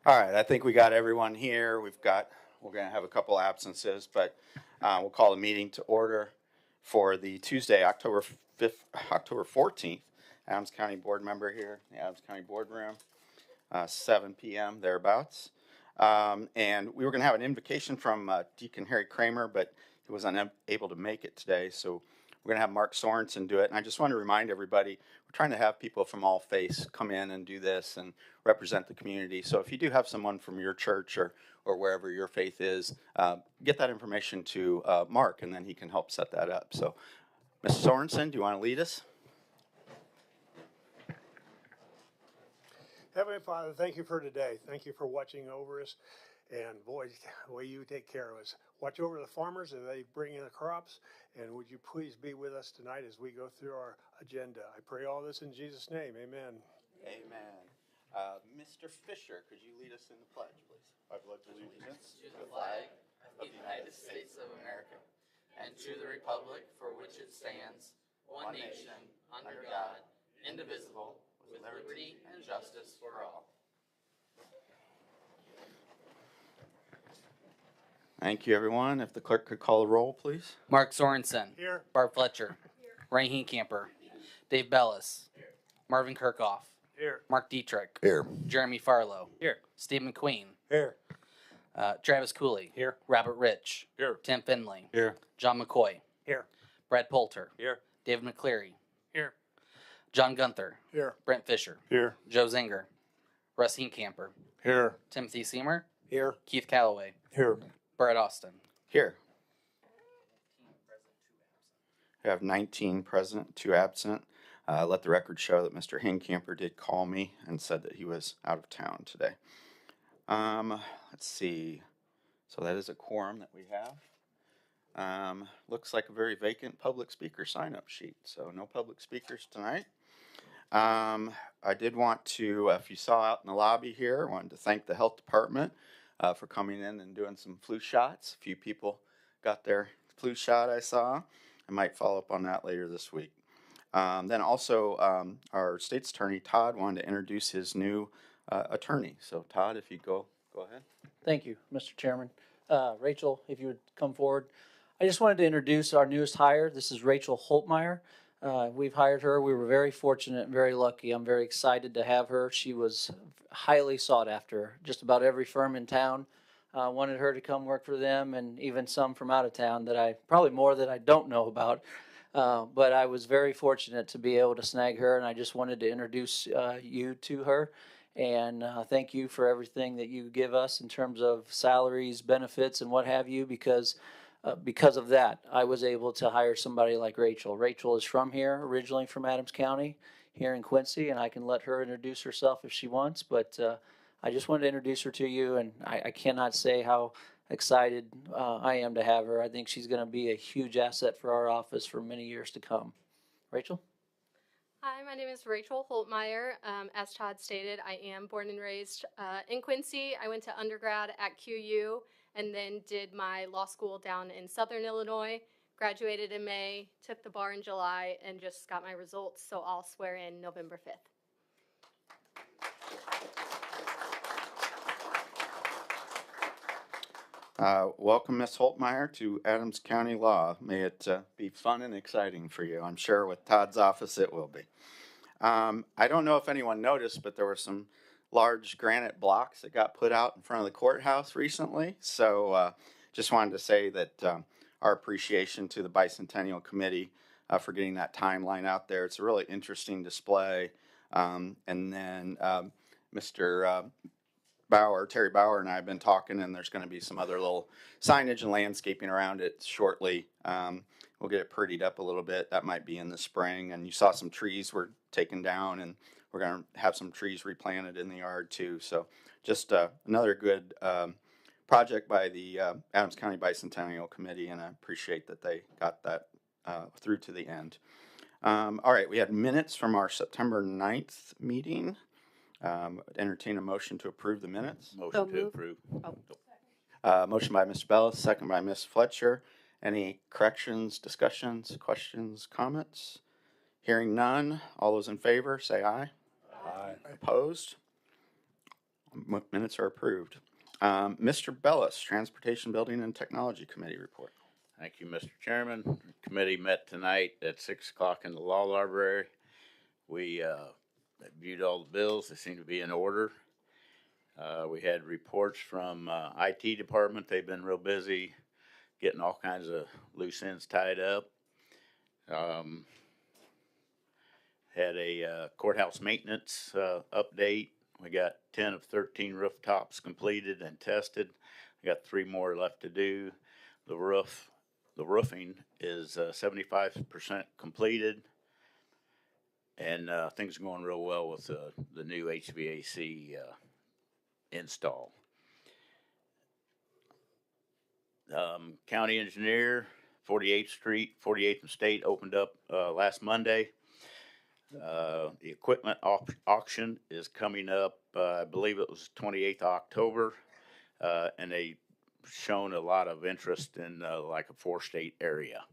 All right, I think we got everyone here. We're going to have a couple absences, but we'll call the meeting to order for the Tuesday, October 5th, October 14th. Adams County Board member here, in the Adams County Boardroom, 7 p.m. thereabouts. And we were going to have an invocation from Deacon Harry Kramer, but he was unable to make it today, so we're going to have Mark Sorensen do it. And I just want to remind everybody, we're trying to have people from all faiths come in and do this and represent the community. So if you do have someone from your church or wherever your faith is, get that information to Mark, and then he can help set that up. So, Mr. Sorensen, do you want to lead us? Heavenly Father, thank you for today. Thank you for watching over us. And boy, the way you take care of us. Watch over the farmers as they bring in the crops. And would you please be with us tonight as we go through our agenda? I pray all this in Jesus' name. Amen. Amen. Mr. Fisher, could you lead us in the pledge, please? I pledge allegiance to the flag of the United States of America and to the republic for which it stands, one nation, under God, indivisible, with liberty and justice for all. Thank you, everyone. If the clerk could call the roll, please. Mark Sorensen. Here. Barb Fletcher. Here. Ray Heenkamper. Dave Bellis. Here. Marvin Kirkhoff. Here. Mark Dietrich. Here. Jeremy Farlow. Here. Steve McQueen. Here. Travis Cooley. Here. Robert Rich. Here. Tim Finley. Here. John McCoy. Here. Brad Poulter. Here. David McCleary. Here. John Gunther. Here. Brent Fisher. Here. Joe Zinger. Russ Heenkamper. Here. Timothy Seymour. Here. Keith Calloway. Here. Brett Austin. Here. We have 19 present, 2 absent. Let the record show that Mr. Heenkamper did call me and said that he was out of town today. Let's see. So that is a quorum that we have. Looks like a very vacant public speaker sign-up sheet, so no public speakers tonight. I did want to, if you saw out in the lobby here, I wanted to thank the health department for coming in and doing some flu shots. A few people got their flu shot, I saw. I might follow up on that later this week. Then also, our state's attorney, Todd, wanted to introduce his new attorney. So, Todd, if you go ahead. Thank you, Mr. Chairman. Rachel, if you would come forward. I just wanted to introduce our newest hire. This is Rachel Holtmeyer. We've hired her. We were very fortunate and very lucky. I'm very excited to have her. She was highly sought after. Just about every firm in town wanted her to come work for them, and even some from out of town probably more that I don't know about. But I was very fortunate to be able to snag her, and I just wanted to introduce you to her. And thank you for everything that you give us in terms of salaries, benefits, and what have you, because of that, I was able to hire somebody like Rachel. Rachel is from here, originally from Adams County, here in Quincy, and I can let her introduce herself if she wants, but I just wanted to introduce her to you, and I cannot say how excited I am to have her. I think she's going to be a huge asset for our office for many years to come. Rachel? Hi, my name is Rachel Holtmeyer. As Todd stated, I am born and raised in Quincy. I went to undergrad at QU and then did my law school down in Southern Illinois, graduated in May, took the bar in July, and just got my results, so I'll swear in November 5th. Welcome, Ms. Holtmeyer, to Adams County Law. May it be fun and exciting for you. I'm sure with Todd's office it will be. I don't know if anyone noticed, but there were some large granite blocks that got put out in front of the courthouse recently. So just wanted to say that our appreciation to the Bicentennial Committee for getting that timeline out there. It's a really interesting display. And then Mr. Terry Bauer and I have been talking, and there's going to be some other little signage and landscaping around it shortly. We'll get it prettied up a little bit. That might be in the spring. And you saw some trees were taken down, and we're going to have some trees replanted in the yard too. So just another good project by the Adams County Bicentennial Committee, and I appreciate that they got that through to the end. All right, we had minutes from our September 9th meeting. Entertain a motion to approve the minutes. Motion to approve. Motion by Mr. Bellis, second by Ms. Fletcher. Any corrections, discussions, questions, comments? Hearing none. All those in favor, say aye. Aye. Opposed? Minutes are approved. Mr. Bellis, Transportation Building and Technology Committee report. Thank you, Mr. Chairman. The committee met tonight at 6 o'clock in the law library. We viewed all the bills. They seem to be in order. We had reports from IT department. They've been real busy getting all kinds of loose ends tied up. Had a courthouse maintenance update. We got 10 of 13 rooftops completed and tested. We got 3 more left to do. The roofing is 75% completed, and things are going real well with the new HVAC install. County engineer, 48th Street, 48th and State opened up last Monday. The equipment auction is coming up, I believe it was 28th October, and they shown a lot of interest in like a 4-state area.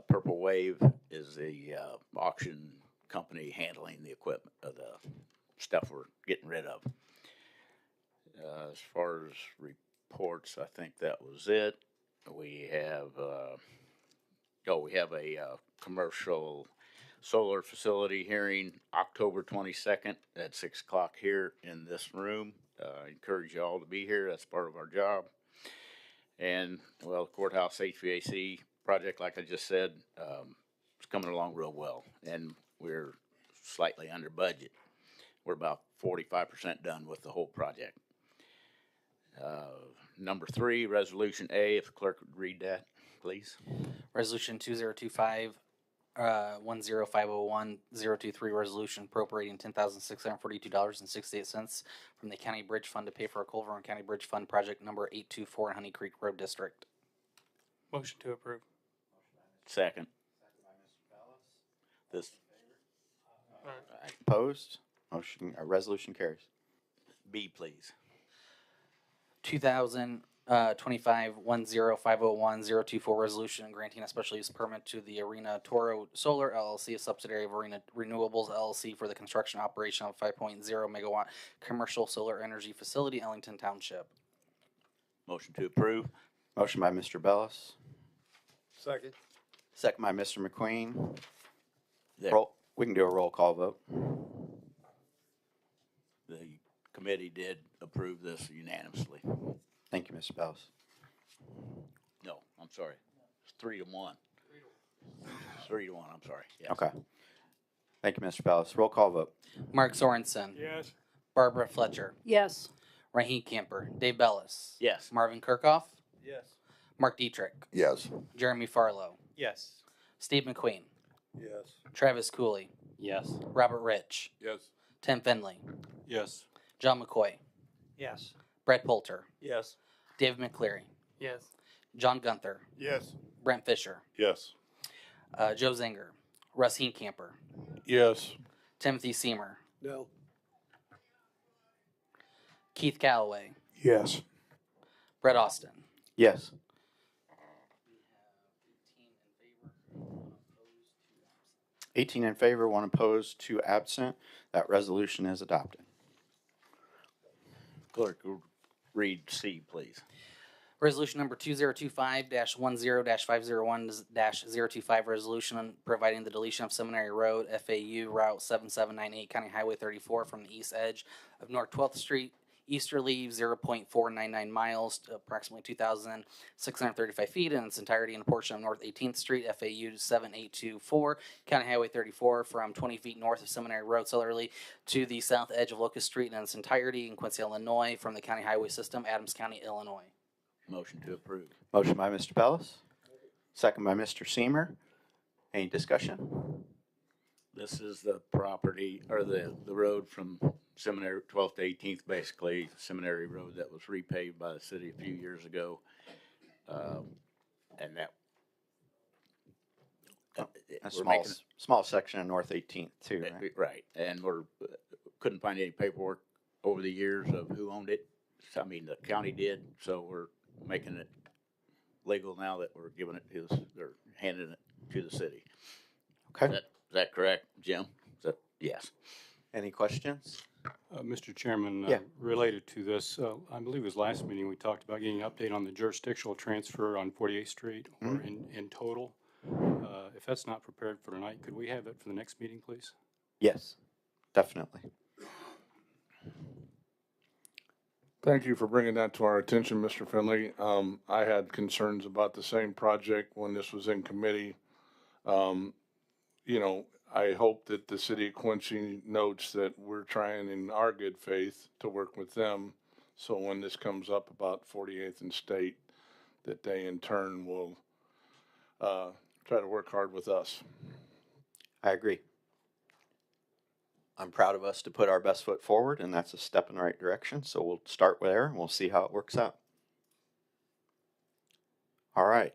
Purple Wave is the auction company handling the equipment, the stuff we're getting rid of. As far as reports, I think that was it. We have a commercial solar facility hearing October 22nd at 6 o'clock here in this room. I encourage you all to be here. That's part of our job. And, well, the courthouse HVAC project, like I just said, is coming along real well. And we're slightly under budget. We're about 45% done with the whole project. Number 3, Resolution A, if the clerk would read that, please. Resolution 2025-10501-023, resolution appropriating $10,642.68 from the County Bridge Fund to pay for a culvert on County Bridge Fund project number 824 in Honey Creek Road District. Motion to approve. Second. This. Opposed? Resolution carries. B, please. 2025-10501-024, resolution granting a special use permit to the Arena Toro Solar LLC, a subsidiary of Arena Renewables LLC, for the construction operation of a 5.0 megawatt commercial solar energy facility, Ellington Township. Motion to approve. Motion by Mr. Bellis. Second. Second by Mr. McQueen. There. We can do a roll call vote. The committee did approve this unanimously. Thank you, Mr. Bellis. No, I'm sorry. It's 3-1. 3-1, I'm sorry. Yes. Okay. Thank you, Mr. Bellis. Roll call vote. Mark Sorensen. Yes. Barbara Fletcher. Yes. Raheem Camper. Dave Bellis. Yes. Marvin Kirkhoff. Yes. Mark Dietrich. Yes. Jeremy Farlow. Yes. Steve McQueen. Yes. Travis Cooley. Yes. Robert Rich. Yes. Tim Finley. Yes. John McCoy. Yes. Brett Poulter. Yes. David McCleary. Yes. John Gunther. Yes. Brent Fisher. Yes. Joe Zinger. Russ Heenkamper. Yes. Timothy Seamer. No. Keith Calloway. Yes. Brett Austin. Yes. 18 in favor, 1 opposed, 2 absent. That resolution is adopted. Clerk, read C, please. Resolution number 2025-10-501-025, resolution providing the deletion of Seminary Road, FAU Route 7798, County Highway 34 from the east edge of North 12th Street, easterly 0.499 miles, to approximately 2,635 feet in its entirety, and a portion of North 18th Street, FAU 7824, County Highway 34 from 20 feet north of Seminary Road southerly to the south edge of Locust Street in its entirety in Quincy, Illinois, from the county highway system, Adams County, Illinois. Motion to approve. Motion by Mr. Bellis. Second by Mr. Seamer. Any discussion? This is the property, or the road from Seminary, 12th to 18th, basically, Seminary Road that was repaved by the city a few years ago. And that. A we're making small section of North 18th too, right? Right, and couldn't find any paperwork over the years of who owned it. I mean, the county did, so we're making it legal now that we're giving it they're handing it to the city. Okay. Is that correct, Jim? Yes. Any questions? Mr. Chairman, Yeah. related to this, I believe it was last meeting, we talked about getting an update on the jurisdictional transfer on 48th Street or in total. If that's not prepared for tonight, could we have it for the next meeting, please? Yes, definitely. Thank you for bringing that to our attention, Mr. Finley. I had concerns about the same project when this was in committee. You know, I hope that the city of Quincy notes that we're trying in our good faith to work with them. So when this comes up about 48th and State, that they in turn will try to work hard with us. I agree. I'm proud of us to put our best foot forward, and that's a step in the right direction. So we'll start there, and we'll see how it works out. All right.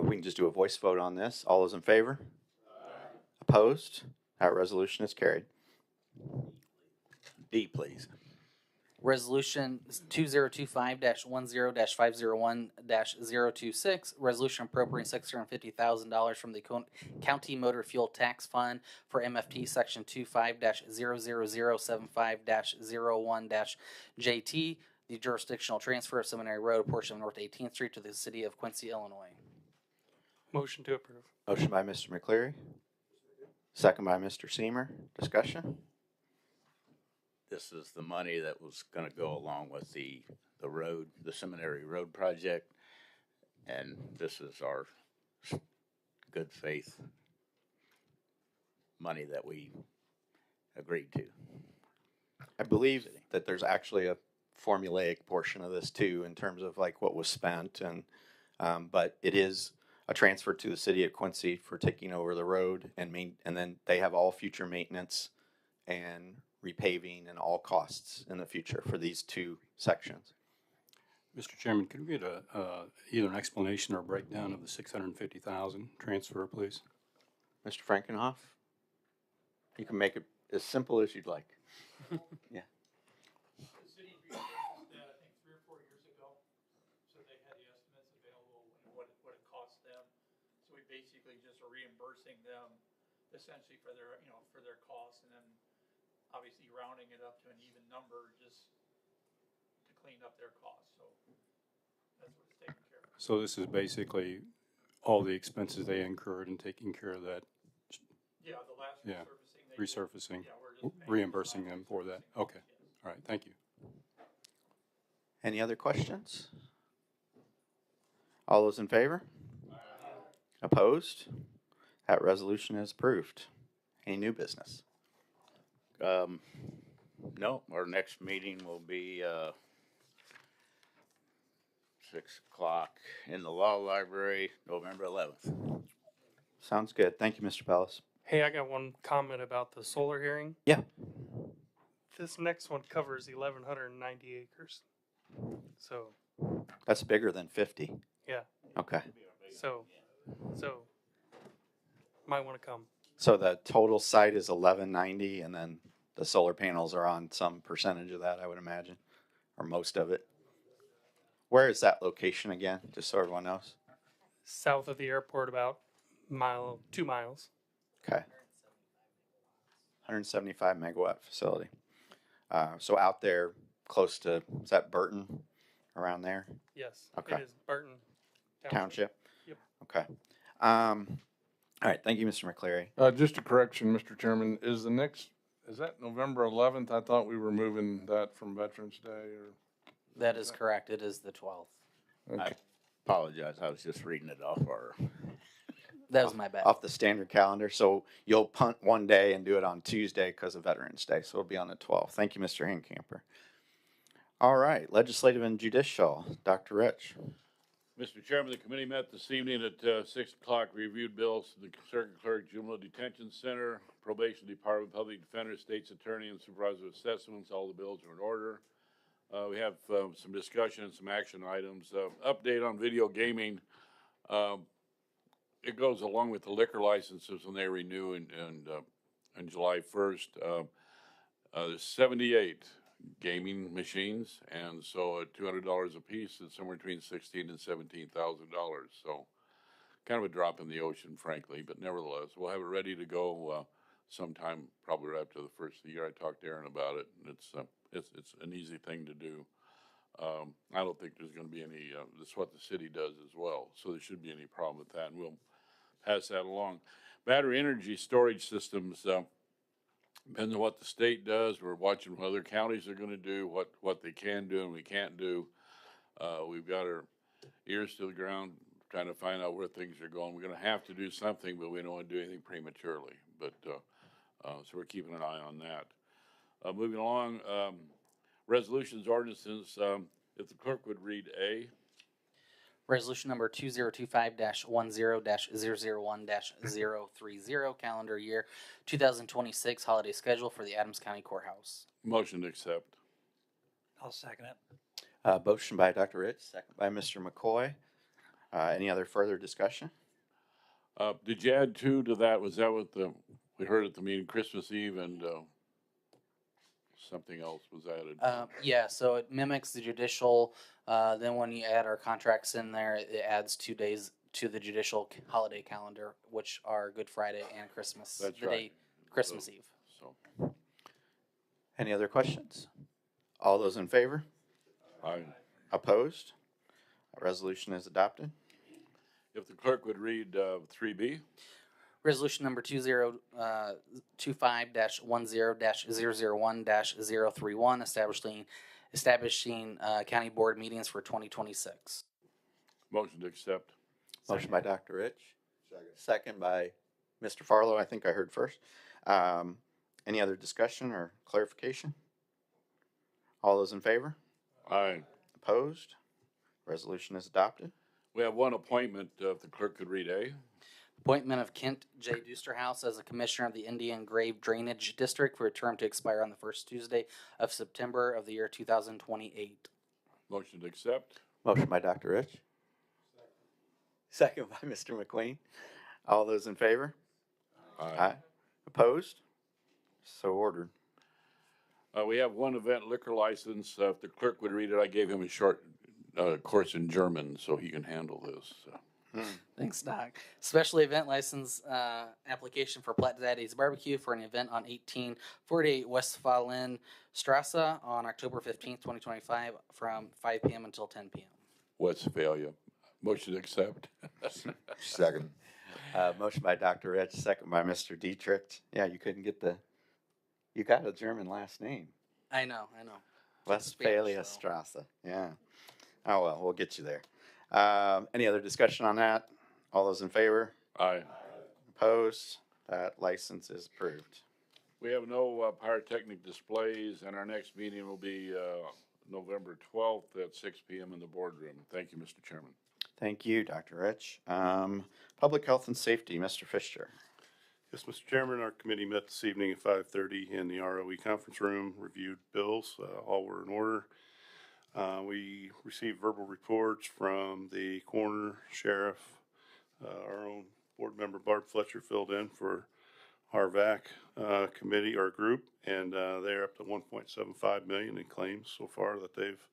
We can just do a voice vote on this. All those in favor? Opposed? That resolution is carried. D, please. Resolution 2025-10-501-026, resolution appropriating $650,000 from the County Motor Fuel Tax Fund for MFT Section 25-00075-01-JT, the jurisdictional transfer of Seminary Road, a portion of North 18th Street, to the city of Quincy, Illinois. Motion to approve. Motion by Mr. McCleary. Second by Mr. Seamer. Discussion? This is the money that was going to go along with the road, the Seminary Road project, and this is our good faith money that we agreed to. I believe that there's actually a formulaic portion of this too, in terms of like what was spent, and but it is a transfer to the city of Quincy for taking over the road and then they have all future maintenance and repaving and all costs in the future for these two sections. Mr. Chairman, could we get either an explanation or a breakdown of the $650,000 transfer, please? Mr. Frankenhoff, you can make it as simple as you'd like. Yeah. The city researched that, I think 3 or 4 years ago, so they had the estimates available and what it cost them. So we basically just are reimbursing them essentially for their, for their costs, and then obviously rounding it up to an even number just to clean up their costs. So that's what it's taking care of. So this is basically all the expenses they incurred in taking care of that. Yeah, the last Yeah, resurfacing. resurfacing, Yeah, we're just reimbursing them for that. Okay, Yes. all right, thank you. Any other questions? All those in favor? Opposed? That resolution is approved. Any new business? No, our next meeting will be 6 o'clock in the law library, November 11th. Sounds good. Thank you, Mr. Pellis. Hey, I got one comment about the solar hearing. Yeah. This next one covers 1,190 acres. So, That's bigger than 50. yeah, Okay. so, might want to come. So the total site is 1190, and then the solar panels are on some percentage of that, I would imagine, or most of it. Where is that location again, just so everyone knows? South of the airport, about 2 miles. Okay. 175 megawatt facility. So out there, close to, is that Burton, around there? Yes, Okay. it is Burton Township? Yep. Okay. All right, thank you, Mr. McCleary. Just a correction, Mr. Chairman, is that November 11th? I thought we were moving that from Veterans Day or. That is correct. It is the 12th. Okay. I apologize, I was just reading it off our, That was my bad. Off the standard calendar, so you'll punt one day and do it on Tuesday because of Veterans Day, so it'll be on the 12th. Thank you, Mr. Hinkamper. All right, legislative and judicial, Dr. Rich. Mr. Chairman, the committee met this evening at 6 o'clock, reviewed bills to the Circuit Clerk, Juvenile Detention Center, Probation Department, Public Defender, State's Attorney, and Supervisor of Assessments. All the bills are in order. We have some discussion and some action items. Update on video gaming. It goes along with the liquor licenses when they renew in July 1st. There's 78 gaming machines, and so at $200 a piece, it's somewhere between $16,000 and $17,000. So kind of a drop in the ocean, frankly, but nevertheless, we'll have it ready to go sometime probably right after the first of the year. I talked to Aaron about it, and it's an easy thing to do. I don't think there's going to be any. That's what the city does as well, so there shouldn't be any problem with that, and we'll pass that along. Battery energy storage systems. Depends on what the state does. We're watching what other counties are going to do, what they can do and we can't do. We've got our ears to the ground trying to find out where things are going. We're going to have to do something, but we don't want to do anything prematurely. But so we're keeping an eye on that. Moving along, resolutions, ordinances. If the clerk would read A. Resolution number 2025-10-001-030, calendar year 2026 holiday schedule for the Adams County Courthouse. Motion to accept. I'll second it. Motion by Dr. Rich, second by Mr. McCoy. Any other further discussion? Did you add two to that? Was that what we heard at the meeting, Christmas Eve, and something else was added? Yeah, so it mimics the judicial. Then when you add our contracts in there, it adds 2 days to the judicial holiday calendar, which are Good Friday and Christmas. That's the right. Day, Christmas Eve. So, Any other questions? All those in favor? aye. Opposed? Resolution is adopted. If the clerk would read 3B. Resolution number 2025-10-001-031, establishing county board meetings for 2026. Motion to accept. Motion by Dr. Rich. Second by Mr. Farlow. I think I heard first. Any other discussion or clarification? All those in favor? Aye. Opposed? Resolution is adopted. We have one appointment. If the clerk could read A. Appointment of Kent J. Dusterhouse as a commissioner of the Indian Grave Drainage District for a term to expire on the first Tuesday of September of the year 2028. Motion to accept. Motion by Dr. Rich. Second by Mr. McQueen. All those in favor? Aye. Opposed? So ordered. We have one event liquor license. If the clerk would read it, I gave him a short course in German so he can handle this. Thanks, Doc. Special event license application for Platt Daddy's Barbecue for an event on 1848 Westfalen Strasse on October 15th, 2025 from 5 p.m. until 10 p.m. Westphalia. Motion to accept. Second. Motion by Dr. Rich, second by Mr. Dietrich. Yeah, you couldn't get you got a German last name. I know. Westphalia so. Strasse. Yeah. Oh, well, we'll get you there. Any other discussion on that? All those in favor? Aye. Opposed? That license is approved. We have no pyrotechnic displays, and our next meeting will be November 12th at 6 p.m. in the boardroom. Thank you, Mr. Chairman. Thank you, Dr. Rich. Public Health and Safety, Mr. Fisher. Yes, Mr. Chairman, our committee met this evening at 5:30 in the ROE conference room, reviewed bills, all were in order. We received verbal reports from the coroner, sheriff, our own board member Barb Fletcher filled in for our VAC committee or group, and they're up to 1.75 million in claims so far that they've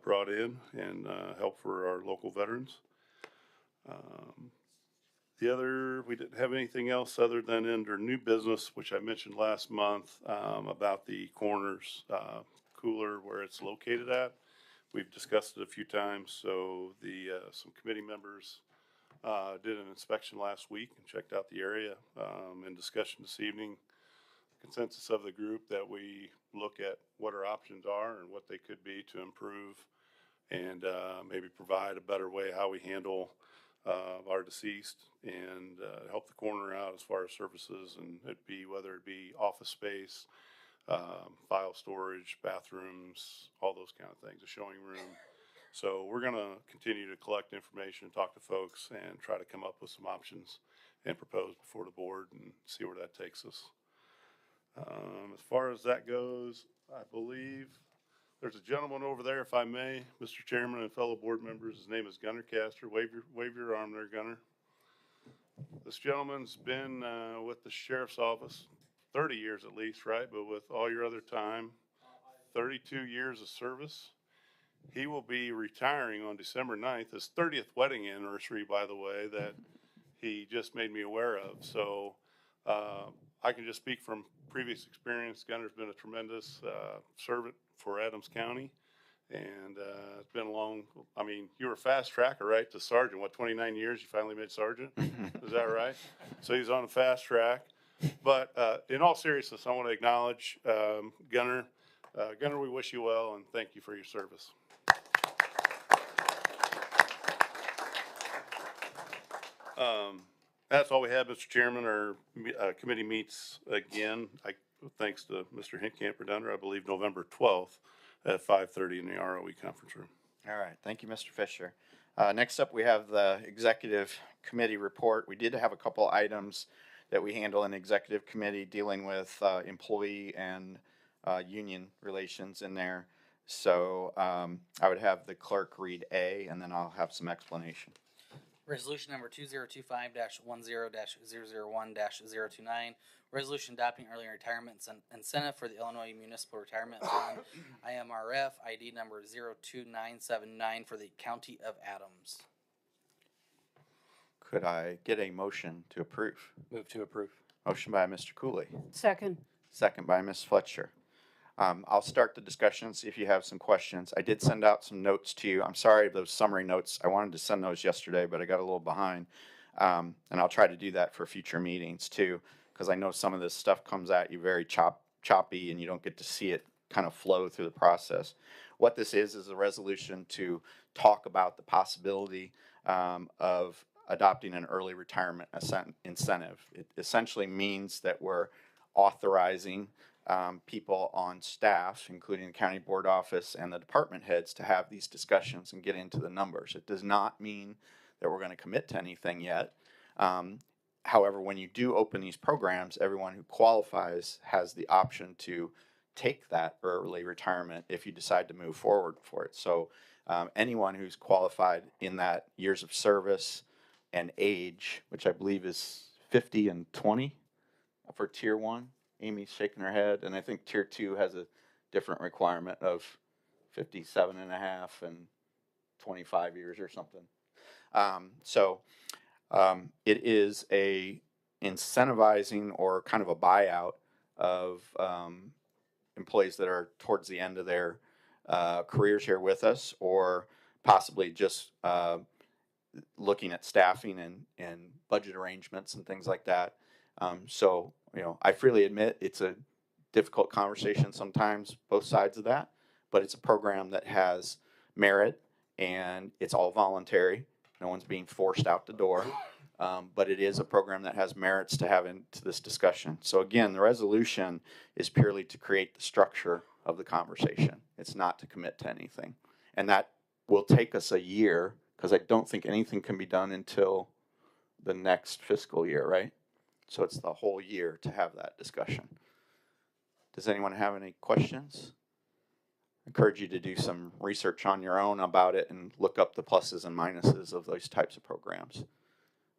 brought in and help for our local veterans. We didn't have anything else other than under new business, which I mentioned last month about the coroner's cooler where it's located at. We've discussed it a few times, so some committee members did an inspection last week and checked out the area. In discussion this evening, consensus of the group that we look at what our options are and what they could be to improve and maybe provide a better way how we handle our deceased and help the coroner out as far as services, and whether it be office space, file storage, bathrooms, all those kind of things, a showing room. So we're going to continue to collect information, talk to folks, and try to come up with some options and propose before the board and see where that takes us. As far as that goes, I believe there's a gentleman over there, if I may, Mr. Chairman and fellow board members. His name is Gunnar Castor. Wave your arm there, Gunnar. This gentleman's been with the sheriff's office 30 years at least, right? But with all your other time, 32 years of service. He will be retiring on December 9th, his 30th wedding anniversary, by the way, that he just made me aware of. So I can just speak from previous experience. Gunner's been a tremendous servant for Adams County. And it's been a long, I mean, you were a fast tracker, right, to sergeant. What, 29 years you finally made sergeant? Is that right? So he's on a fast track. But in all seriousness, I want to acknowledge Gunner. Gunner, we wish you well and thank you for your service. That's all we have, Mr. Chairman. Our committee meets again, thanks to Mr. Hincamper Dunner, I believe November 12th at 5:30 in the ROE conference room. All right, thank you, Mr. Fisher. Next up, we have the executive committee report. We did have a couple items that we handle in executive committee dealing with employee and union relations in there. So I would have the clerk read A, and then I'll have some explanation. Resolution number 2025-10-001-029, resolution adopting early retirement incentive for the Illinois Municipal Retirement Fund, IMRF, ID number 02979 for the County of Adams. Could I get a motion to approve? Move to approve. Motion by Mr. Cooley, Second. second by Ms. Fletcher. I'll start the discussion, see if you have some questions. I did send out some notes to you. I'm sorry, those summary notes, I wanted to send those yesterday, but I got a little behind. And I'll try to do that for future meetings too, because I know some of this stuff comes at you very choppy and you don't get to see it kind of flow through the process. What this is a resolution to talk about the possibility of adopting an early retirement incentive. It essentially means that we're authorizing people on staff, including the county board office and the department heads, to have these discussions and get into the numbers. It does not mean that we're going to commit to anything yet. However, when you do open these programs, everyone who qualifies has the option to take that early retirement if you decide to move forward for it. So anyone who's qualified in that years of service and age, which I believe is 50 and 20 for tier 1. Amy's shaking her head, and I think tier 2 has a different requirement of 57 and a half and 25 years or something. It is a incentivizing or kind of a buyout of employees that are towards the end of their careers here with us, or possibly just looking at staffing and budget arrangements and things like that. I freely admit it's a difficult conversation sometimes, both sides of that, but it's a program that has merit and it's all voluntary. No one's being forced out the door, but it is a program that has merits to have into this discussion. So again, the resolution is purely to create the structure of the conversation. It's not to commit to anything. And that will take us a year, because I don't think anything can be done until the next fiscal year, right? So it's the whole year to have that discussion. Does anyone have any questions? I encourage you to do some research on your own about it and look up the pluses and minuses of those types of programs.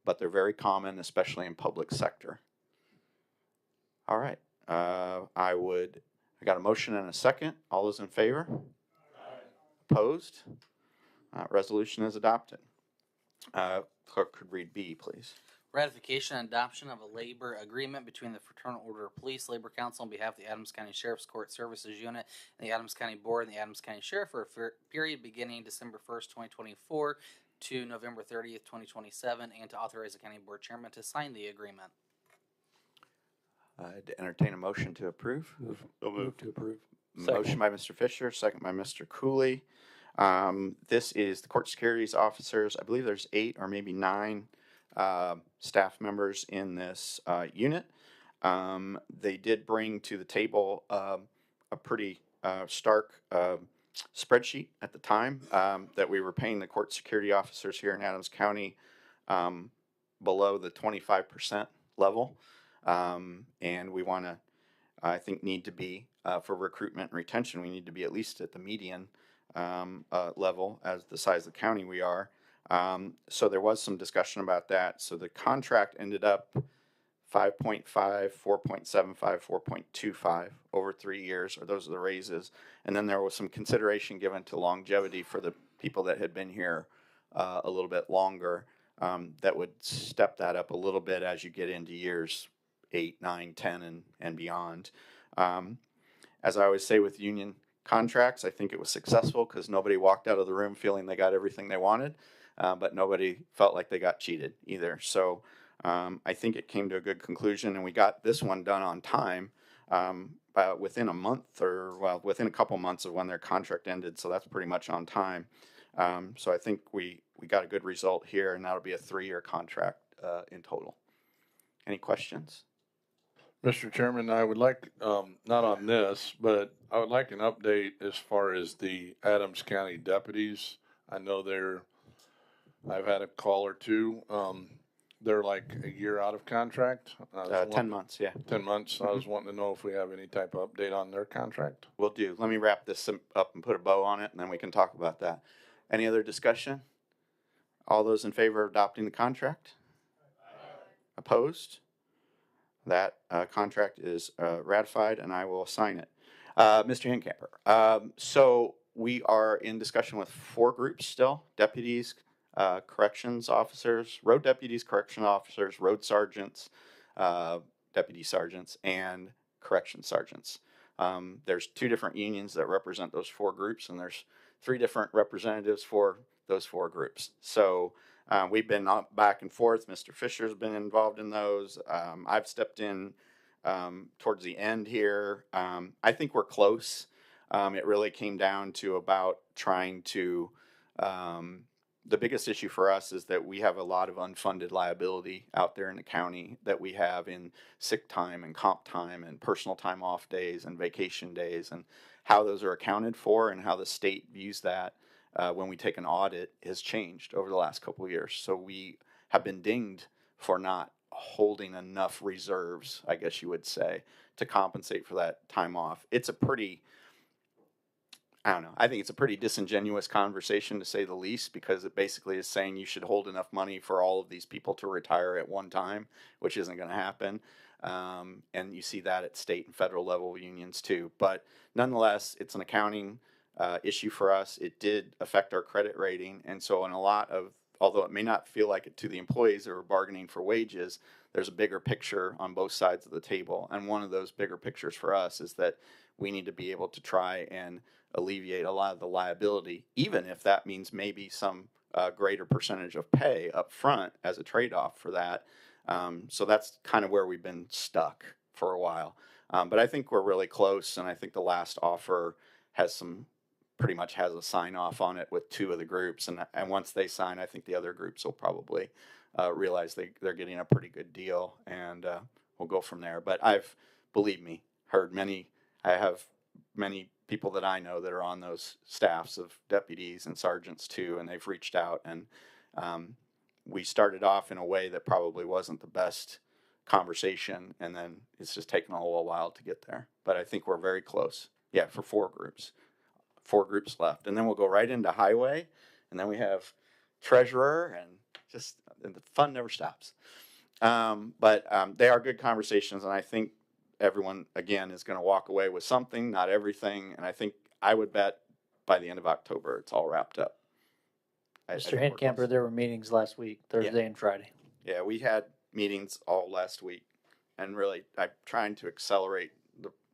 But they're very common, especially in public sector. All right. I got a motion and a second. All those in favor? Aye. Opposed? Resolution is adopted. Clerk could read B, please. Ratification and adoption of a labor agreement between the Fraternal Order of Police Labor Council on behalf of the Adams County Sheriff's Court Services Unit and the Adams County Board and the Adams County Sheriff for a period beginning December 1st, 2024 to November 30th, 2027, and to authorize the County Board Chairman to sign the agreement. I'd entertain a motion to approve. Move to approve. Motion by Mr. Fisher, second by Mr. Cooley. This is the court securities officers. I believe there's 8 or maybe 9 staff members in this unit. They did bring to the table a pretty stark spreadsheet at the time that we were paying the court security officers here in Adams County below the 25% level. And we want to, I think, need to be, for recruitment and retention, we need to be at least at the median level as the size of the county we are. So there was some discussion about that. So the contract ended up 5.5, 4.75, 4.25 over 3 years, or those are the raises. And then there was some consideration given to longevity for the people that had been here a little bit longer. That would step that up a little bit as you get into years 8, 9, 10, and beyond. As I always say with union contracts, I think it was successful because nobody walked out of the room feeling they got everything they wanted, but nobody felt like they got cheated either. So I think it came to a good conclusion, and we got this one done on time within a month, or well, within a couple months of when their contract ended. So that's pretty much on time. So I think we got a good result here, and that'll be a 3-year contract in total. Any questions? Mr. Chairman, I would like, not on this, but I would like an update as far as the Adams County deputies. I know I've had a call or two. They're like a year out of contract. 10 months, yeah. 10 months. I was wanting to know if we have any type of update on their contract. Will do. Let me wrap this up and put a bow on it, and then we can talk about that. Any other discussion? All those in favor of adopting the contract? Opposed? That contract is ratified, and I will sign it. Mr. Hincamper, so we are in discussion with 4 groups still: deputies, corrections officers, road deputies, correction officers, road sergeants, deputy sergeants, and correction sergeants. There's 2 different unions that represent those 4 groups, and there's 3 different representatives for those 4 groups. So we've been back and forth. Mr. Fisher's been involved in those. I've stepped in towards the end here. I think we're close. It really came down to about trying to, the biggest issue for us is that we have a lot of unfunded liability out there in the county that we have in sick time and comp time and personal time off days and vacation days, and how those are accounted for and how the state views that when we take an audit has changed over the last couple of years. So we have been dinged for not holding enough reserves, I guess you would say, to compensate for that time off. It's a pretty, I don't know, I think it's a pretty disingenuous conversation, to say the least, because it basically is saying you should hold enough money for all of these people to retire at one time, which isn't going to happen. And you see that at state and federal level unions too. But nonetheless, it's an accounting issue for us. It did affect our credit rating. And so in a lot of, although it may not feel like it to the employees that are bargaining for wages, there's a bigger picture on both sides of the table. And one of those bigger pictures for us is that we need to be able to try and alleviate a lot of the liability, even if that means maybe some greater percentage of pay up front as a trade-off for that. So that's kind of where we've been stuck for a while. But I think we're really close, and I think the last offer has pretty much has a sign off on it with 2 of the groups. And once they sign, I think the other groups will probably realize they're getting a pretty good deal, and we'll go from there. But believe me, I have many people that I know that are on those staffs of deputies and sergeants too, and they've reached out, and we started off in a way that probably wasn't the best conversation, and then it's just taken a whole while to get there. But I think we're very close. Yeah, for 4 groups. 4 groups left. And then we'll go right into highway, and then we have treasurer, and the fun never stops. But they are good conversations, and I think everyone, again, is going to walk away with something, not everything. And I would bet by the end of October, it's all wrapped up. Mr. Hincamper, there were meetings last week, Thursday and Friday. Yeah, we had meetings all last week, and really, I'm trying to accelerate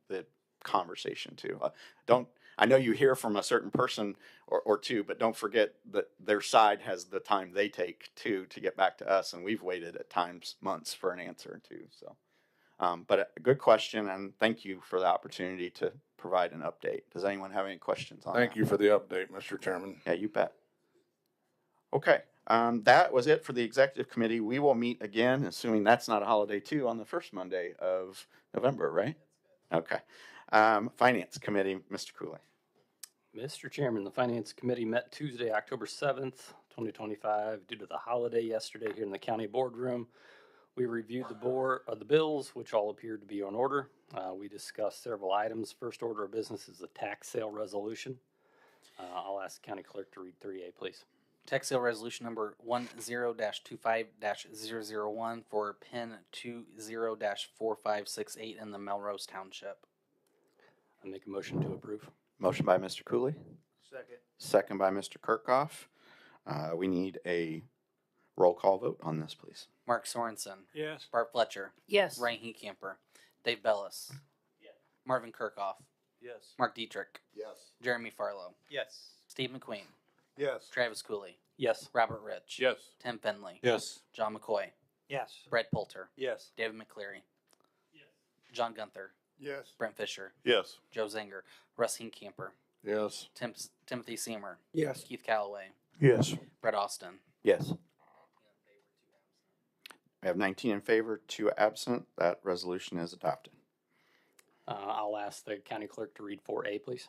the conversation too. I know you hear from a certain person or 2, but don't forget that their side has the time they take too to get back to us, and we've waited at times months for an answer too. So, but a good question, and thank you for the opportunity to provide an update. Does anyone have any questions on that? Thank you for the update, Mr. Chairman. Yeah, you bet. Okay, that was it for the executive committee. We will meet again, assuming that's not a holiday too, on the first Monday of November, right? Okay. Finance committee, Mr. Cooley. Mr. Chairman, the Finance Committee met Tuesday, October 7th, 2025, due to the holiday yesterday here in the county boardroom. We reviewed the bills, which all appeared to be on order. We discussed several items. First order of business is the tax sale resolution. I'll ask the county clerk to read 3A, please. Tax sale resolution number 10-25-001 for PIN 20-4568 in the Melrose Township. I make a motion to approve. Motion by Mr. Cooley. Second. Second by Mr. Kirkhoff. We need a roll call vote on this, please. Mark Sorensen, Yes. Barb Fletcher, Yes. Ryan Hincamper, Dave Bellis, Marvin Kirkhoff, Yes. Mark Dietrich, Yes. Jeremy Farlow, Yes. Steve McQueen, Yes. Travis Cooley, Yes. Robert Rich, Yes. Tim Finley, Yes. John McCoy, Yes. Brett Poulter, Yes. David McCleary, John Gunther, Yes. Brent Fisher, Yes. Joe Zinger, Russ Hincamper, Yes. Timothy Seymour, Yes. Keith Calloway, Yes. Brett Austin. Yes. We have 19 in favor, 2 absent. That resolution is adopted. I'll ask the county clerk to read 4A, please.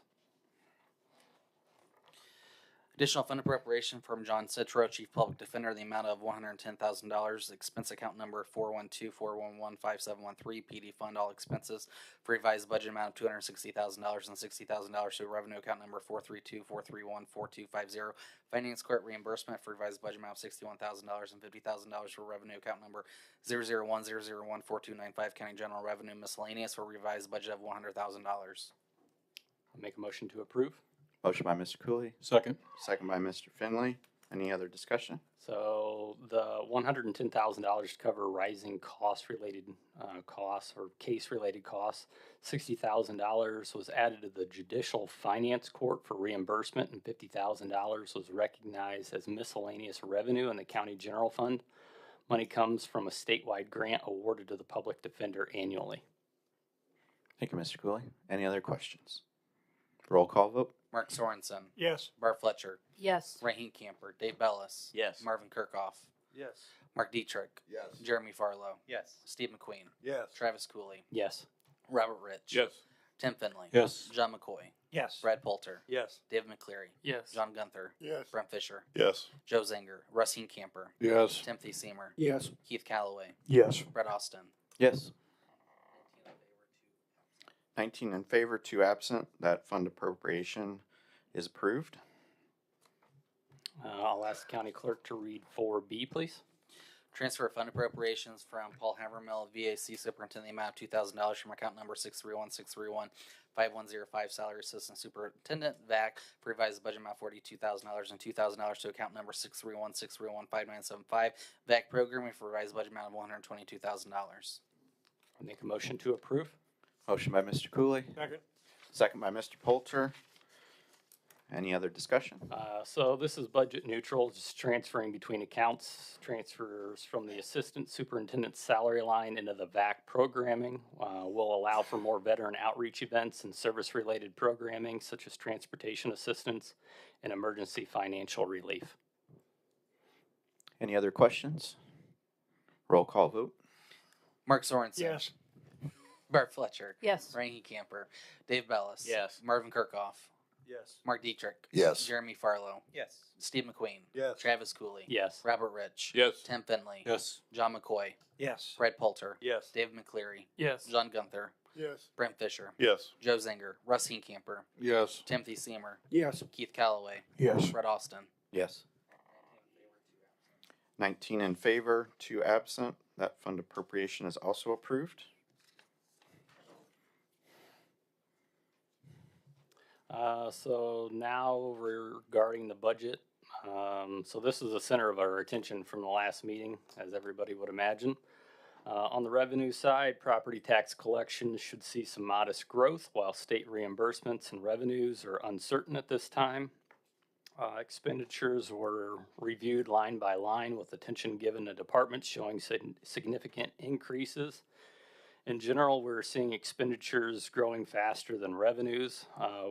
Additional fund appropriation from John Citro, Chief Public Defender, the amount of $110,000, expense account number 412-411-5713, PD fund all expenses for revised budget amount of $260,000 and $60,000 to revenue account number 432-431-4250, finance court reimbursement for revised budget amount of $61,000 and $50,000 for revenue account number 001-001-4295, county general revenue miscellaneous for revised budget of $100,000. I'll make a motion to approve. Motion by Mr. Cooley, Second. second by Mr. Finley. Any other discussion? So the $110,000 to cover rising cost-related costs or case-related costs. $60,000 was added to the Judicial Finance Court for reimbursement, and $50,000 was recognized as miscellaneous revenue in the county general fund. Money comes from a statewide grant awarded to the public defender annually. Thank you, Mr. Cooley. Any other questions? Roll call vote. Mark Sorensen, Yes. Barb Fletcher, Yes. Ryan Hincamper, Dave Bellis, Yes. Marvin Kirkhoff, Yes. Mark Dietrich, Yes. Jeremy Farlow, Yes. Steve McQueen, Yes. Travis Cooley, Yes. Robert Rich, Yes. Tim Finley, Yes. John McCoy, Yes. Brad Poulter, Yes. David McCleary, Yes. John Gunther, Yes. Brent Fisher, Yes. Joe Zinger, Russ Hincamper, Yes. Timothy Seymour, Yes. Keith Calloway, Yes. Brett Austin. Yes. 19 in favor, 2 absent. That fund appropriation is approved. I'll ask the county clerk to read 4B, please. Transfer fund appropriations from Paul Havermill, VAC Superintendent, the amount of $2,000 from account number 631-631-5105, Salary Assistant Superintendent, VAC, for revised budget amount $42,000 and $2,000 to account number 631-631-5975, VAC Programming for revised budget amount of $122,000. I'll make a motion to approve. Motion by Mr. Cooley, Second. second by Mr. Poulter. Any other discussion? So this is budget neutral, just transferring between accounts, transfers from the assistant superintendent's salary line into the VAC programming. Will allow for more veteran outreach events and service-related programming such as transportation assistance and emergency financial relief. Any other questions? Roll call vote. Mark Sorensen. Yes. Bart Fletcher. Yes. Ryan Hincamper. Dave Bellis. Yes. Marvin Kirkhoff. Yes. Mark Dietrich. Yes. Jeremy Farlow. Yes. Steve McQueen. Yes. Travis Cooley. Yes. Robert Rich. Yes. Tim Finley. Yes. John McCoy. Yes. Brett Poulter. Yes. David McCleary. Yes. John Gunther. Yes. Brent Fisher. Yes. Joe Zinger. Russ Hincamper. Yes. Timothy Seymour. Yes. Keith Calloway. Yes. Brett Austin. Yes. 19 in favor, 2 absent. That fund appropriation is also approved. So now regarding the budget, so this is the center of our attention from the last meeting, as everybody would imagine. On the revenue side, property tax collection should see some modest growth, while state reimbursements and revenues are uncertain at this time. Expenditures were reviewed line by line with attention given to departments showing significant increases. In general, we're seeing expenditures growing faster than revenues,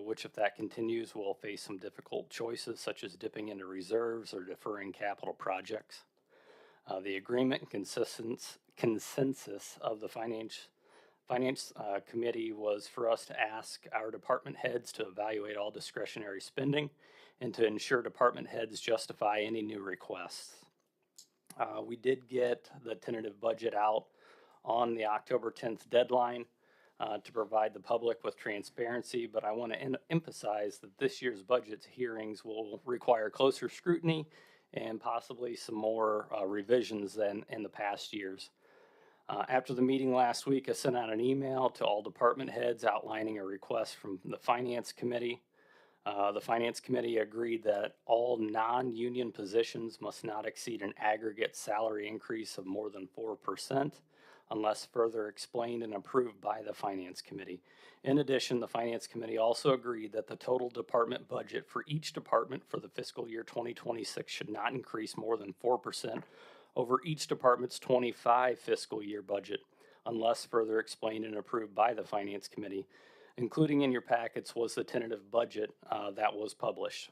which if that continues, we'll face some difficult choices such as dipping into reserves or deferring capital projects. The agreement and consensus of the Finance Committee was for us to ask our department heads to evaluate all discretionary spending and to ensure department heads justify any new requests. We did get the tentative budget out on the October 10th deadline to provide the public with transparency, but I want to emphasize that this year's budget hearings will require closer scrutiny and possibly some more revisions than in the past years. After the meeting last week, I sent out an email to all department heads outlining a request from the Finance Committee. The Finance Committee agreed that all non-union positions must not exceed an aggregate salary increase of more than 4% unless further explained and approved by the Finance Committee. In addition, the Finance Committee also agreed that the total department budget for each department for the fiscal year 2026 should not increase more than 4% over each department's 25 fiscal year budget unless further explained and approved by the Finance Committee. Including in your packets was the tentative budget that was published.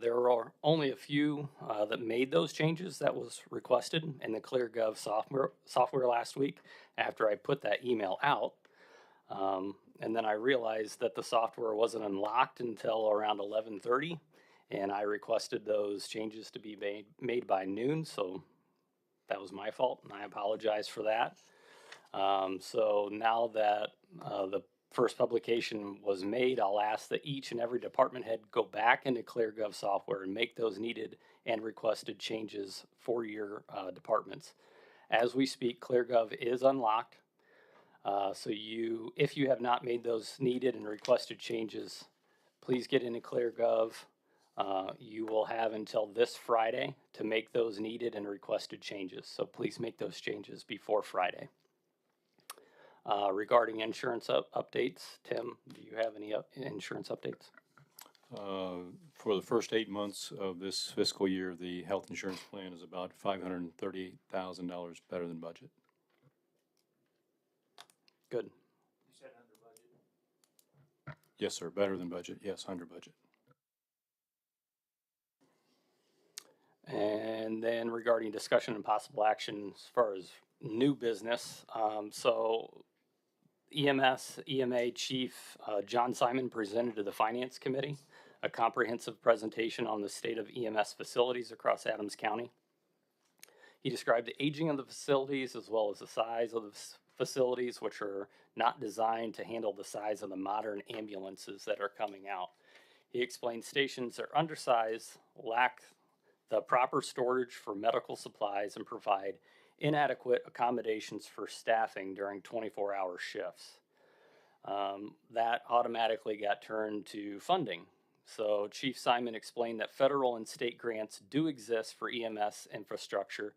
There are only a few that made those changes that was requested in the ClearGov software last week after I put that email out. And then I realized that the software wasn't unlocked until around 11:30, and I requested those changes to be made by noon, so that was my fault, and I apologize for that. So now that the first publication was made, I'll ask that each and every department head go back into ClearGov software and make those needed and requested changes for your departments. As we speak, ClearGov is unlocked. So if you have not made those needed and requested changes, please get into ClearGov. You will have until this Friday to make those needed and requested changes. So please make those changes before Friday. Regarding insurance updates, Tim, do you have any insurance updates? For the first 8 months of this fiscal year, the health insurance plan is about $538,000 better than budget. Good. You said under budget? Yes, sir. Better than budget. Yes, under budget. And then regarding discussion and possible action as far as new business, so EMA Chief John Simon presented to the Finance Committee a comprehensive presentation on the state of EMS facilities across Adams County. He described the aging of the facilities as well as the size of the facilities, which are not designed to handle the size of the modern ambulances that are coming out. He explained stations are undersized, lack the proper storage for medical supplies, and provide inadequate accommodations for staffing during 24-hour shifts. That automatically got turned to funding. So Chief Simon explained that federal and state grants do exist for EMS infrastructure,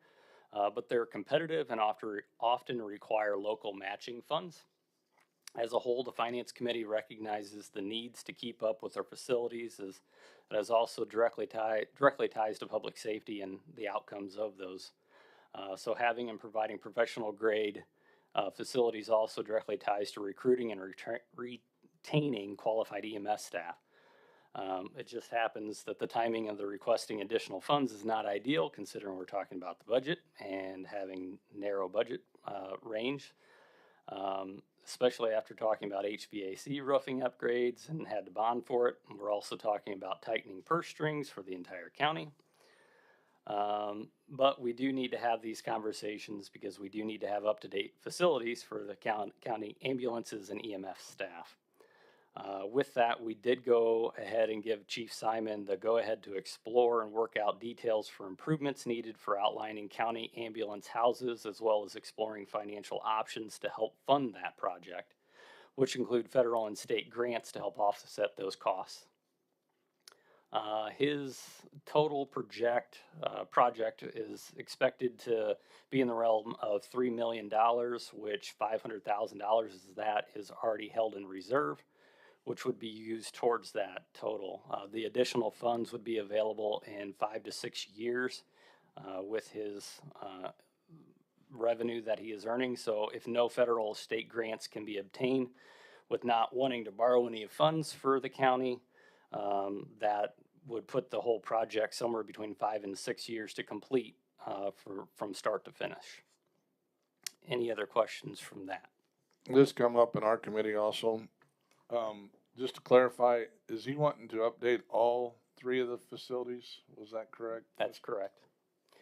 but they're competitive and often require local matching funds. As a whole, the Finance Committee recognizes the needs to keep up with our facilities as that is also directly ties to public safety and the outcomes of those. So having and providing professional grade facilities also directly ties to recruiting and retaining qualified EMS staff. It just happens that the timing of the requesting additional funds is not ideal considering we're talking about the budget and having narrow budget range, especially after talking about HVAC roofing upgrades and had to bond for it. We're also talking about tightening purse strings for the entire county. But we do need to have these conversations because we do need to have up-to-date facilities for the county ambulances and EMS staff. With that, we did go ahead and give Chief Simon the go-ahead to explore and work out details for improvements needed for outlining county ambulance houses, as well as exploring financial options to help fund that project, which include federal and state grants to help offset those costs. His total project is expected to be in the realm of $3 million, which $500,000 of that is already held in reserve, which would be used towards that total. The additional funds would be available in 5 to 6 years with his revenue that he is earning. So if no federal or state grants can be obtained, with not wanting to borrow any funds for the county, that would put the whole project somewhere between 5 and 6 years to complete from start to finish. Any other questions from that? This come up in our committee also. Just to clarify, is he wanting to update all 3 of the facilities? Was that correct? That's correct.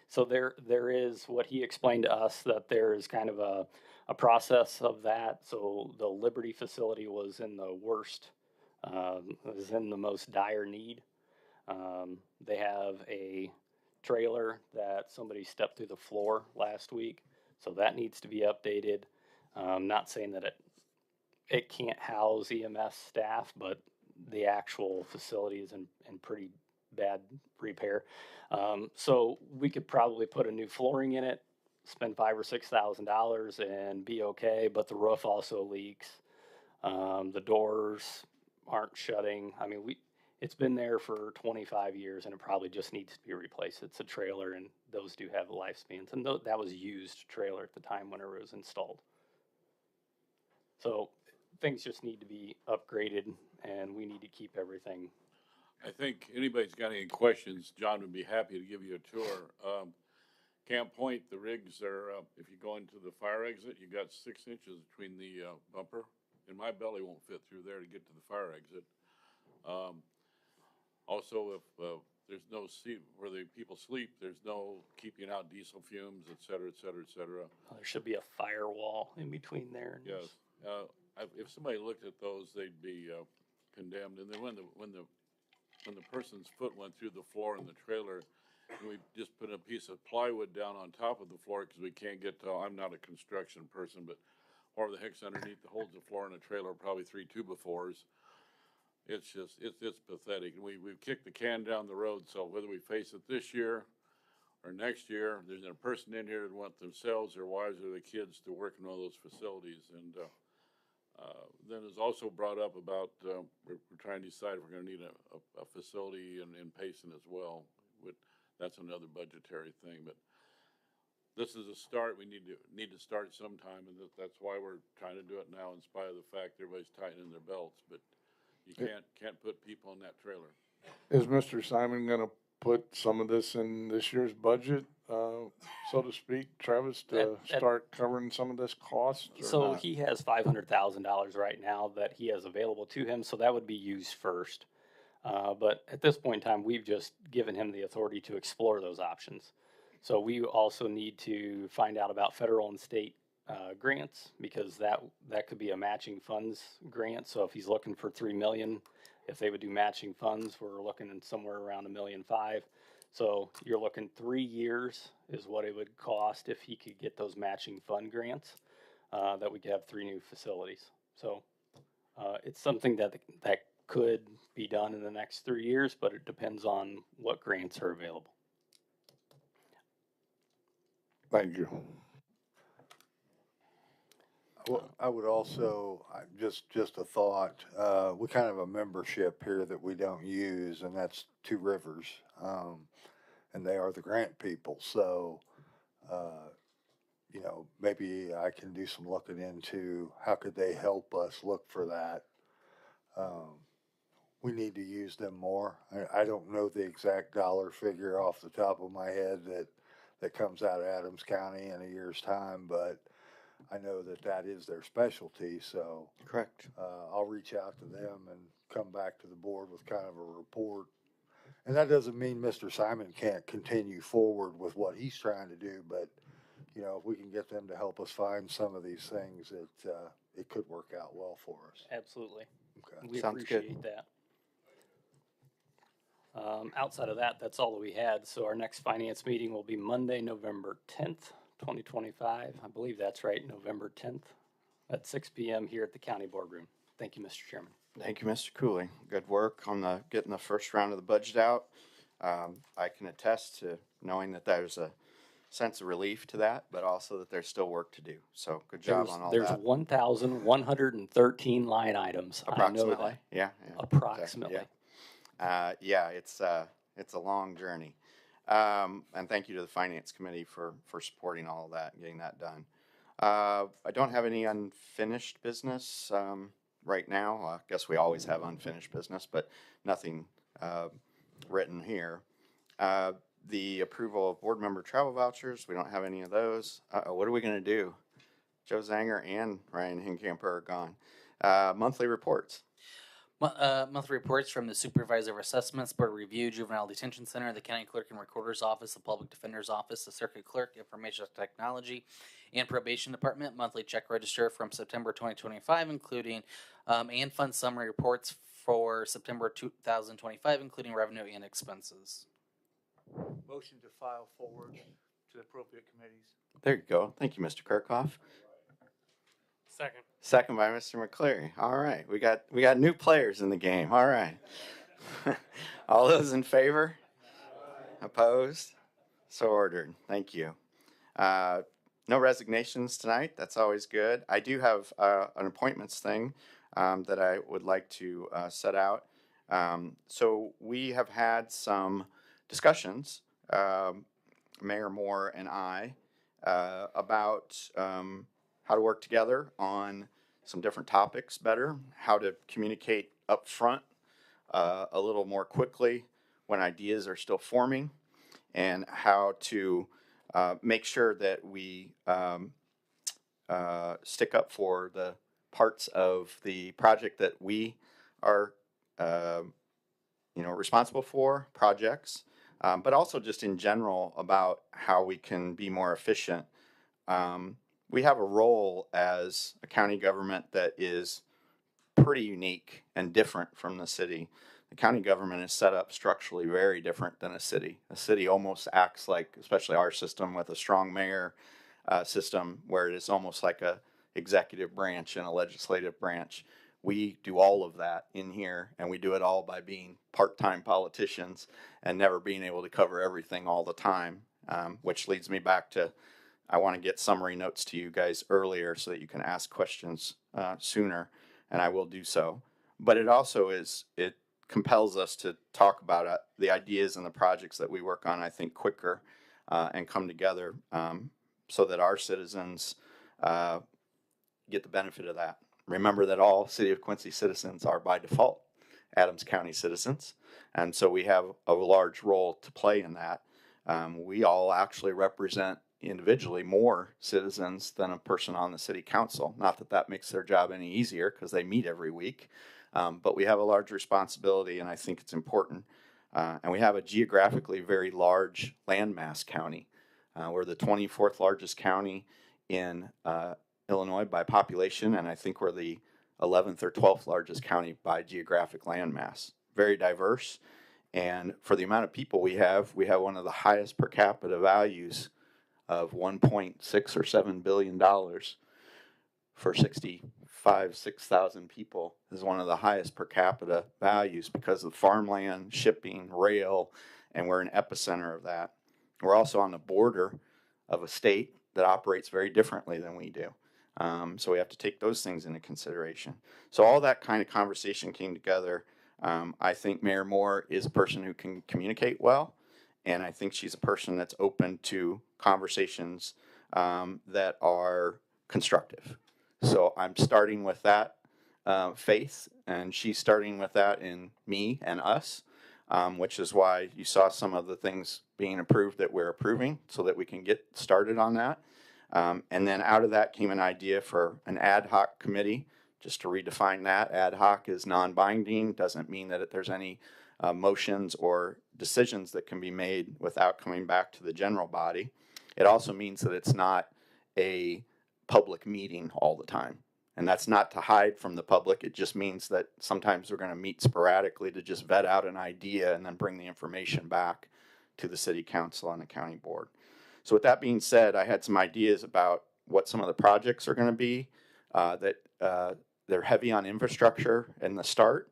So there is what he explained to us, that there is kind of a process of that. So the Liberty facility was in the worst, was in the most dire need. They have a trailer that somebody stepped through the floor last week, so that needs to be updated. Not saying that it can't house EMS staff, but the actual facility is in pretty bad repair. So we could probably put a new flooring in it, spend $5,000 or $6,000 and be okay, but the roof also leaks. The doors aren't shutting. I mean, it's been there for 25 years and it probably just needs to be replaced. It's a trailer and those do have lifespans. And that was used trailer at the time when it was installed. So things just need to be upgraded and we need to keep everything. I think anybody's got any questions, John would be happy to give you a tour. Camp Point, the rigs are, if you go into the fire exit, you got 6 inches between the bumper, and my belly won't fit through there to get to the fire exit. Also, if there's no seat where the people sleep, there's no keeping out diesel fumes, et cetera, et cetera, et cetera. There should be a firewall in between there. Yes. If somebody looked at those, they'd be condemned. And then when the person's foot went through the floor in the trailer, and we just put a piece of plywood down on top of the floor because we can't get to. I'm not a construction person, but whatever the heck's underneath that holds the floor in a trailer, probably 3 2x4s. It's just it's pathetic. And we've kicked the can down the road. So whether we face it this year or next year, there's a person in here that want themselves, their wives, or their kids to work in one of those facilities. And then it's also brought up about we're trying to decide if we're going to need a facility in Payson as well. That's another budgetary thing, but this is a start. We need to start sometime, and that's why we're trying to do it now, in spite of the fact everybody's tightening their belts. But you can't put people in that trailer. Is Mr. Simon going to put some of this in this year's budget, so to speak, Travis, to start covering some of this cost? So he has $500,000 right now that he has available to him, so that would be used first. But at this point in time, we've just given him the authority to explore those options. So we also need to find out about federal and state grants, because that could be a matching funds grant. So if he's looking for $3 million, if they would do matching funds, we're looking in somewhere around $1.5 million. So you're looking 3 years is what it would cost if he could get those matching fund grants, that we could have 3 new facilities. So it's something that could be done in the next 3 years, but it depends on what grants are available. Thank you. Well, I would also, just a thought, we kind of have a membership here that we don't use, and that's Two Rivers. And they are the grant people. So, maybe I can do some looking into how could they help us look for that. We need to use them more. I don't know the exact dollar figure off the top of my head that comes out of Adams County in a year's time, but I know that is their specialty. So Correct. I'll reach out to them and come back to the board with kind of a report. And that doesn't mean Mr. Simon can't continue forward with what he's trying to do, but if we can get them to help us find some of these things, it could work out well for us. Absolutely. Okay. We Sounds appreciate good. that. Outside of that, that's all that we had. So our next finance meeting will be Monday, November 10th, 2025. I believe that's right, November 10th at 6 p.m. here at the county boardroom. Thank you, Mr. Chairman. Thank you, Mr. Cooley. Good work on getting the first round of the budget out. I can attest to knowing that there's a sense of relief to that, but also that there's still work to do. So good job on all There's that. 1,113 line items. Approximately. I know that. Yeah. Approximately. Yeah. It's a long journey. And thank you to the Finance Committee for supporting all of that and getting that done. I don't have any unfinished business right now. I guess we always have unfinished business, but nothing written here. The approval of board member travel vouchers, we don't have any of those. What are we going to do? Joe Zanger and Ryan Hinkamper are gone. Monthly reports. Monthly reports from the Supervisor of Assessments, Board of Review, Juvenile Detention Center, the County Clerk and Recorder's Office, the Public Defender's Office, the Circuit Clerk, Information Technology, and Probation Department. Monthly check register from September 2025, including and fund summary reports for September 2025, including revenue and expenses. Motion to file forward to the appropriate committees. There you go. Thank you, Mr. Kirkhoff. Second. Second by Mr. McCleary. All right, we got new players in the game. All right. All those in favor? Opposed? So ordered. Thank you. No resignations tonight. That's always good. I do have an appointments thing that I would like to set out. So we have had some discussions, Mayor Moore and I, about how to work together on some different topics better, how to communicate up front a little more quickly when ideas are still forming, and how to make sure that we stick up for the parts of the project that we are, responsible for, projects, but also just in general about how we can be more efficient. We have a role as a county government that is pretty unique and different from the city. The county government is set up structurally very different than a city. A city almost acts like, especially our system with a strong mayor system, where it is almost like a executive branch and a legislative branch. We do all of that in here, and we do it all by being part-time politicians and never being able to cover everything all the time, which leads me back to I want to get summary notes to you guys earlier so that you can ask questions sooner, and I will do so. But it also it compels us to talk about the ideas and the projects that we work on, I think, quicker and come together so that our citizens get the benefit of that. Remember that all City of Quincy citizens are by default Adams County citizens, and so we have a large role to play in that. We all actually represent individually more citizens than a person on the city council. Not that that makes their job any easier, because they meet every week, but we have a large responsibility, and I think it's important. And we have a geographically very large landmass county. We're the 24th largest county in Illinois by population, and I think we're the 11th or 12th largest county by geographic landmass. Very diverse, and for the amount of people we have one of the highest per capita values of $1.6 or $7 billion for 6,000 people is one of the highest per capita values because of farmland, shipping, rail, and we're an epicenter of that. We're also on the border of a state that operates very differently than we do. So we have to take those things into consideration. So all that kind of conversation came together. I think Mayor Moore is a person who can communicate well, and I think she's a person that's open to conversations that are constructive. So I'm starting with that faith, and she's starting with that in me and us, which is why you saw some of the things being approved that we're approving so that we can get started on that. And then out of that came an idea for an ad hoc committee. Just to redefine that, ad hoc is non-binding, doesn't mean that there's any motions or decisions that can be made without coming back to the general body. It also means that it's not a public meeting all the time. And that's not to hide from the public. It just means that sometimes we're going to meet sporadically to just vet out an idea and then bring the information back to the city council and the county board. So with that being said, I had some ideas about what some of the projects are going to be, that they're heavy on infrastructure in the start.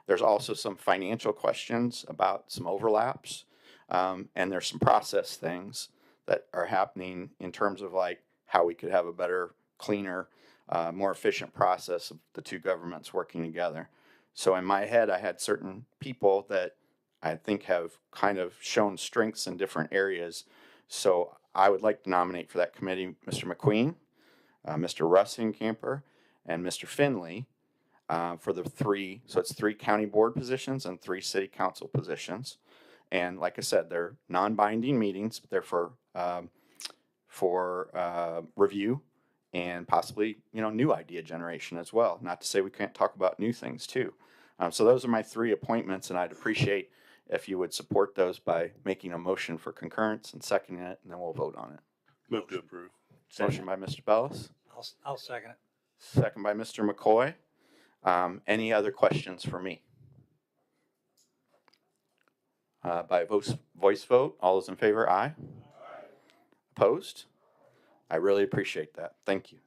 There's also some financial questions about some overlaps, and there's some process things that are happening in terms of like how we could have a better, cleaner, more efficient process of the two governments working together. So in my head, I had certain people that I think have kind of shown strengths in different areas. So I would like to nominate for that committee Mr. McQueen, Mr. Russingamper, and Mr. Finley for the three. So it's 3 county board positions and 3 city council positions. And like I said, they're non-binding meetings, but they're for review and possibly, new idea generation as well. Not to say we can't talk about new things too. So those are my 3 appointments, and I'd appreciate if you would support those by making a motion for concurrence and seconding it, and then we'll vote on it. Move to approve. Motion by Mr. Bellis, I'll second it. second by Mr. McCoy. Any other questions for me? By voice vote, all those in favor, aye. Opposed? I really appreciate that. Thank you.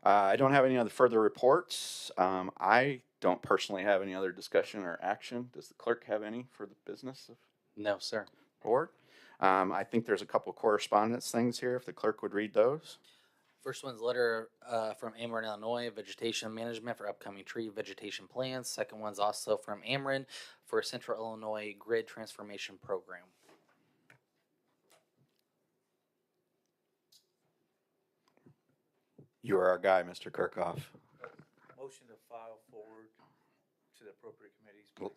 I don't have any other further reports. I don't personally have any other discussion or action. Does the clerk have any for the business of No, sir. board? I think there's a couple correspondence things here. If the clerk would read those. First one's a letter from Ameren, Illinois, vegetation management for upcoming tree vegetation plans. Second one's also from Ameren for a Central Illinois grid transformation program. You are our guy, Mr. Kirkhoff. Motion to file forward to the appropriate committees, please.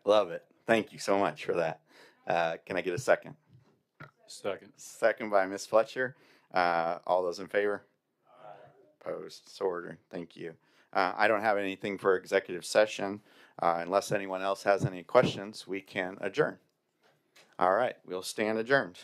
Love it. Thank you so much for that. Can I get a second? Second. Second by Ms. Fletcher. All those in favor? Opposed? So ordered. Thank you. I don't have anything for executive session. Unless anyone else has any questions, we can adjourn. All right, we'll stand adjourned.